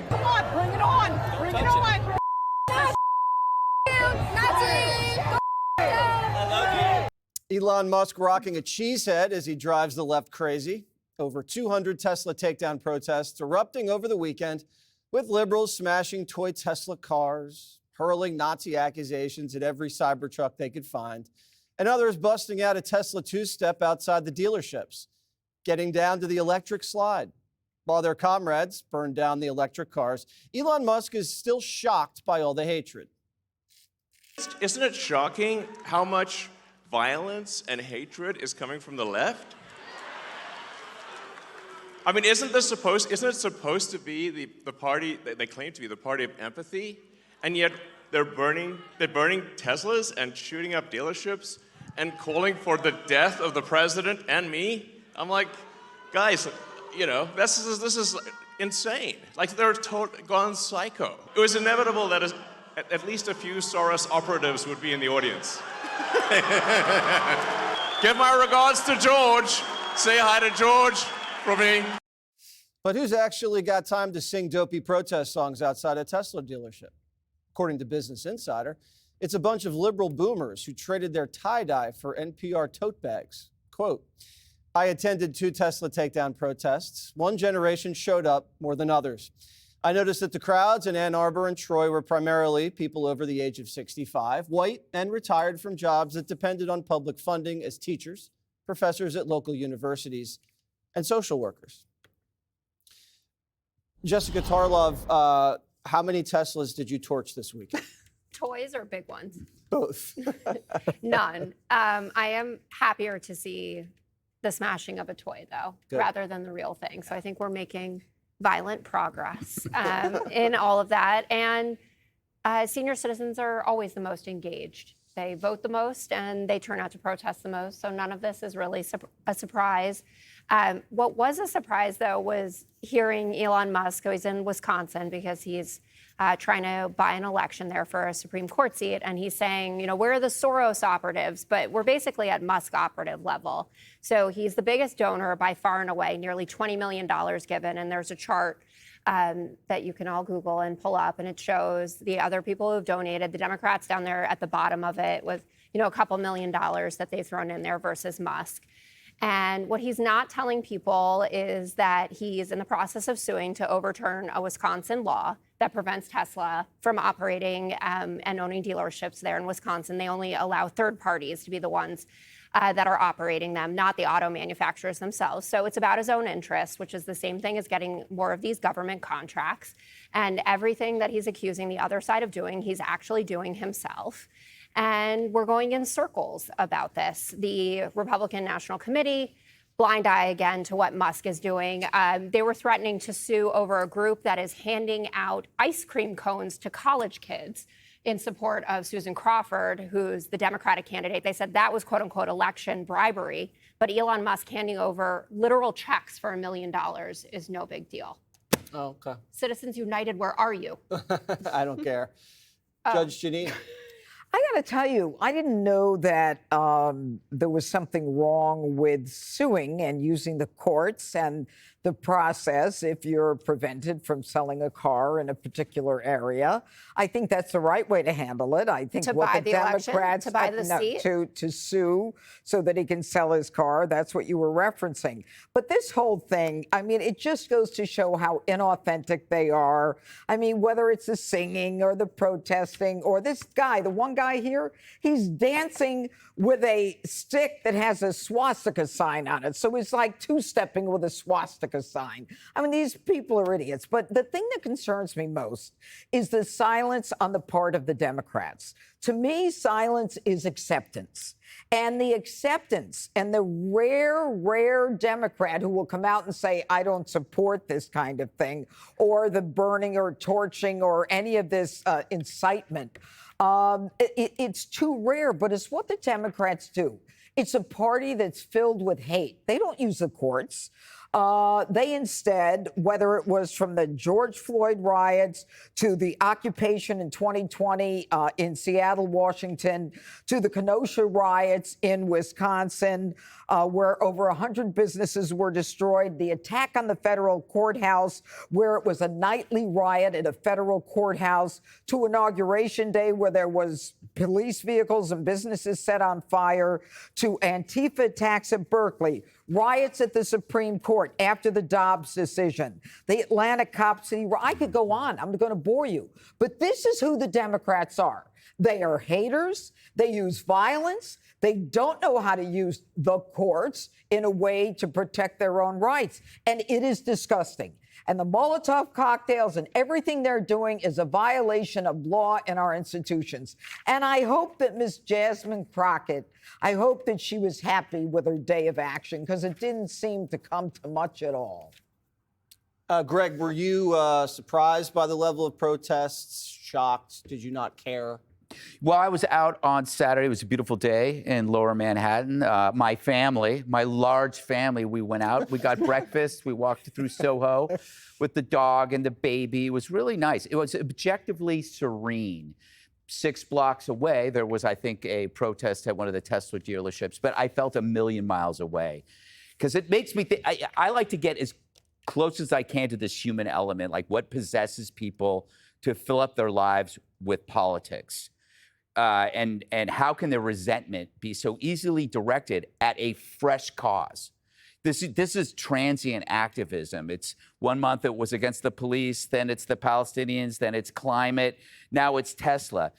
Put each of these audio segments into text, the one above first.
Come on, bring it on! Bring it on! Elon Musk rocking a cheese head as he drives the left crazy. Over 200 Tesla takedown protests erupting over the weekend, with liberals smashing toy Tesla cars, hurling Nazi accusations at every Cybertruck they could find, and others busting out a Tesla two-step outside the dealerships, getting down to the electric slide. While their comrades burned down the electric cars, Elon Musk is still shocked by all the hatred. Isn't it shocking how much violence and hatred is coming from the left? I mean, isn't it supposed to be the party that they claim to be the party of empathy, and yet they're burning Teslas and shooting up dealerships and calling for the death of the president and me? I'm like, guys, you know, this is insane. Like, they're gone psycho. It was inevitable that at least a few Soros operatives would be in the audience. Give my regards to George. Say hi to George from me. But who's actually got time to sing dopey protest songs outside a Tesla dealership? According to Business Insider, it's a bunch of liberal boomers who traded their tie-dye for NPR tote bags. Quote, I attended 2 Tesla takedown protests. One generation showed up more than others. I noticed that the crowds in Ann Arbor and Troy were primarily people over the age of 65, white and retired from jobs that depended on public funding as teachers, professors at local universities, and social workers. Jessica Tarlov, how many Teslas did you torch this week? Toys or big ones? Both. None. I am happier to see the smashing of a toy, though, Good. rather than the real thing. So I think we're making violent progress in all of that. And senior citizens are always the most engaged. They vote the most and they turn out to protest the most. So none of this is really a surprise. What was a surprise, though, was hearing Elon Musk, who is in Wisconsin because he's trying to buy an election there for a Supreme Court seat. And he's saying, you know, where are the Soros operatives? But we're basically at Musk operative level. So he's the biggest donor by far and away, nearly $20 million given. And there's a chart that you can all Google and pull up, and it shows the other people who've donated. The Democrats down there at the bottom of it with, you know, a couple $1 million that they've thrown in there versus Musk. And what he's not telling people is that he's in the process of suing to overturn a Wisconsin law that prevents Tesla from operating and owning dealerships there in Wisconsin. They only allow third parties to be the ones that are operating them, not the auto manufacturers themselves. So it's about his own interest, which is the same thing as getting more of these government contracts. And everything that he's accusing the other side of doing, he's actually doing himself. And we're going in circles about this. The Republican National Committee, blind eye again to what Musk is doing. They were threatening to sue over a group that is handing out ice cream cones to college kids in support of Susan Crawford, who's the Democratic candidate. They said that was, quote unquote, election bribery. But Elon Musk handing over literal checks for $1 million is no big deal. Oh, okay. Citizens United, where are you? I don't care. Judge Janine. I got to tell you, I didn't know that there was something wrong with suing and using the courts and the process if you're prevented from selling a car in a particular area. I think that's the right way to handle it. I think To what buy the the election? Democrats To buy the seat? to sue so that he can sell his car. That's what you were referencing. But this whole thing, I mean, it just goes to show how inauthentic they are. I mean, whether it's the singing or the protesting or this guy, the one guy here, he's dancing with a stick that has a swastika sign on it. So he's like two-stepping with a swastika sign. I mean, these people are idiots. But the thing that concerns me most is the silence on the part of the Democrats. To me, silence is acceptance. And the acceptance and the rare Democrat who will come out and say, I don't support this kind of thing, or the burning or torching or any of this incitement, it's too rare, but it's what the Democrats do. It's a party that's filled with hate. They don't use the courts. They instead, whether it was from the George Floyd riots to the occupation in 2020 in Seattle, Washington, to the Kenosha riots in Wisconsin, where over 100 businesses were destroyed, the attack on the federal courthouse, where it was a nightly riot at a federal courthouse, to Inauguration Day, where there was police vehicles and businesses set on fire, to Antifa attacks at Berkeley, riots at the Supreme Court after the Dobbs decision, the Atlanta Cop City. I could go on. I'm going to bore you. But this is who the Democrats are. They are haters. They use violence. They don't know how to use the courts in a way to protect their own rights. And it is disgusting. And the Molotov cocktails and everything they're doing is a violation of law in our institutions. And I hope that Miss Jasmine Crockett, I hope that she was happy with her day of action, because it didn't seem to come to much at all. Greg, were you surprised by the level of protests? Shocked? Did you not care? Well, I was out on Saturday. It was a beautiful day in Lower Manhattan. My family, my large family, we went out. We got breakfast. We walked through Soho with the dog and the baby. It was really nice. It was objectively serene. 6 blocks away, there was, I think, a protest at one of the Tesla dealerships, but I felt a million miles away, because it makes me think. I like to get as close as I can to this human element, like what possesses people to fill up their lives with politics. And how can their resentment be so easily directed at a fresh cause? This is transient activism. It's 1 month it was against the police, then it's the Palestinians, then it's climate, now it's Tesla.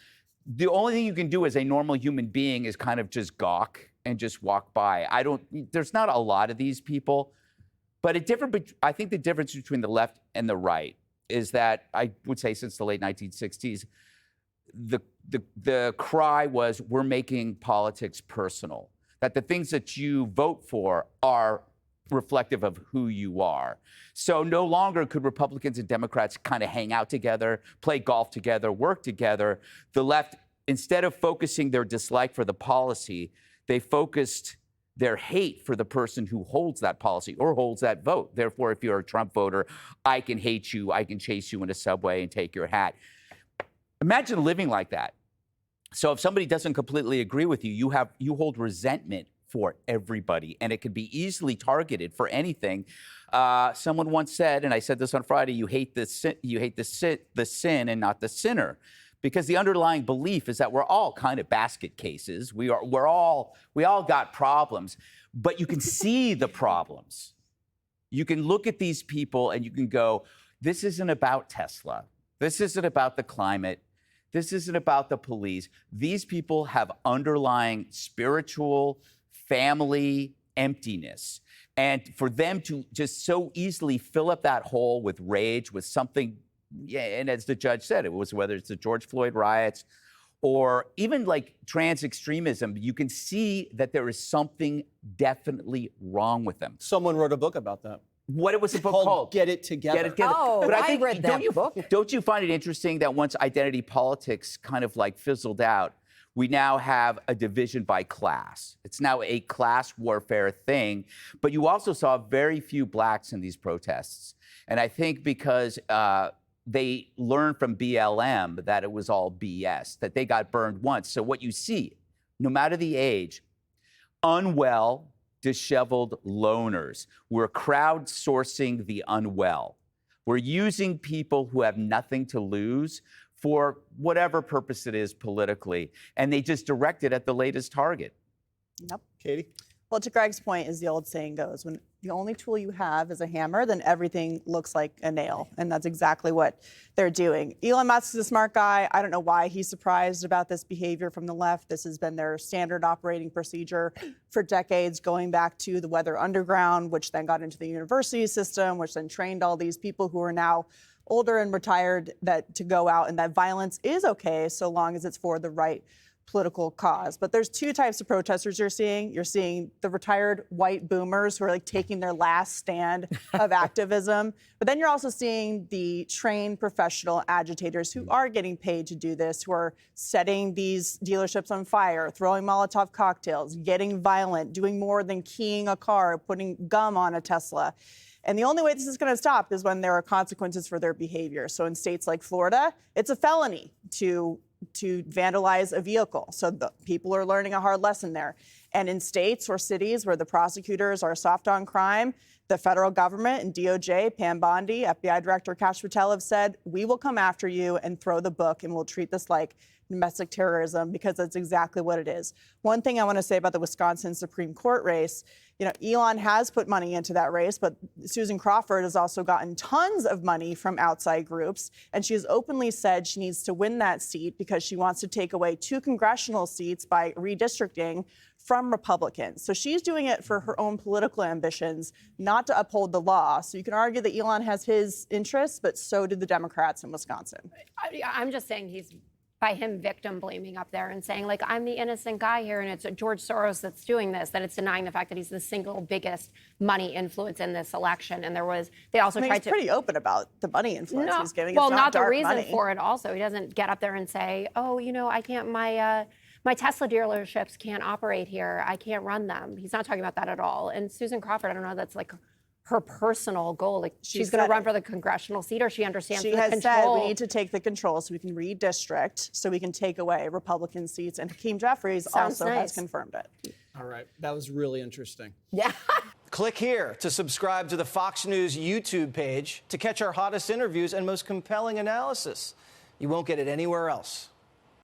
The only thing you can do as a normal human being is kind of just gawk and just walk by. There's not a lot of these people, but I think the difference between the left and the right is that, I would say since the late 1960s, the cry was, we're making politics personal, that the things that you vote for are reflective of who you are. So no longer could Republicans and Democrats kind of hang out together, play golf together, work together. The left, instead of focusing their dislike for the policy, they focused their hate for the person who holds that policy or holds that vote. Therefore, if you're a Trump voter, I can hate you, I can chase you in a subway and take your hat. Imagine living like that. So if somebody doesn't completely agree with you, you hold resentment for everybody, and it can be easily targeted for anything. Someone once said, and I said this on Friday, you hate the sin and not the sinner, because the underlying belief is that we're all kind of basket cases. We all got problems, but you can see the problems. You can look at these people and you can go, this isn't about Tesla. This isn't about the climate. This isn't about the police. These people have underlying spiritual, family emptiness. And for them to just so easily fill up that hole with rage, with something, and as the judge said, it was whether it's the George Floyd riots or even like trans extremism, you can see that there is something definitely wrong with them. Someone wrote a book about that. What was the book called? Get It Together. Get It Together. Oh, But I read that book. Don't you find it interesting that once identity politics kind of like fizzled out, we now have a division by class? It's now a class warfare thing. But you also saw very few blacks in these protests. And I think because they learned from BLM that it was all BS, that they got burned once. So what you see, no matter the age, unwell, disheveled loners. We're crowdsourcing the unwell. We're using people who have nothing to lose for whatever purpose it is politically, and they just direct it at the latest target. Yep. Katie? Well, to Greg's point, as the old saying goes, when the only tool you have is a hammer, then everything looks like a nail. And that's exactly what they're doing. Elon Musk is a smart guy. I don't know why he's surprised about this behavior from the left. This has been their standard operating procedure for decades, going back to the Weather Underground, which then got into the university system, which then trained all these people who are now older and retired to go out, and that violence is okay so long as it's for the right political cause. But there's two types of protesters you're seeing. You're seeing the retired white boomers who are like taking their last stand of activism. But then you're also seeing the trained professional agitators who are getting paid to do this, who are setting these dealerships on fire, throwing Molotov cocktails, getting violent, doing more than keying a car, putting gum on a Tesla. And the only way this is going to stop is when there are consequences for their behavior. So in states like Florida, it's a felony to vandalize a vehicle. So the people are learning a hard lesson there. And in states or cities where the prosecutors are soft on crime, the federal government and DOJ, Pam Bondi, FBI Director Kash Patel have said, we will come after you and throw the book, and we'll treat this like domestic terrorism, because that's exactly what it is. One thing I want to say about the Wisconsin Supreme Court race, Elon has put money into that race, but Susan Crawford has also gotten tons of money from outside groups. And she has openly said she needs to win that seat because she wants to take away 2 congressional seats by redistricting from Republicans. So she's doing it for her own political ambitions, not to uphold the law. So you can argue that Elon has his interests, but so did the Democrats in Wisconsin. I'm just saying he's, by him victim blaming up there and saying, like, I'm the innocent guy here and it's George Soros that's doing this, that it's denying the fact that he's the single biggest money influence in this election. And they also tried he's to. pretty open about the money influence he's giving. Well, it's not the dark reason money. for it also. He doesn't get up there and say, oh, I can't, my Tesla dealerships can't operate here. I can't run them. He's not talking about that at all. And Susan Crawford, I don't know, that's like her personal goal. Like she's going to run for the congressional seat, or she understands the control. She has said we need to take the control so we can redistrict, so we can take away Republican seats. And Hakeem Jeffries also has confirmed it. All right, that was really interesting. Yeah. Click here to subscribe to the Fox News YouTube page to catch our hottest interviews and most compelling analysis. You won't get it anywhere else.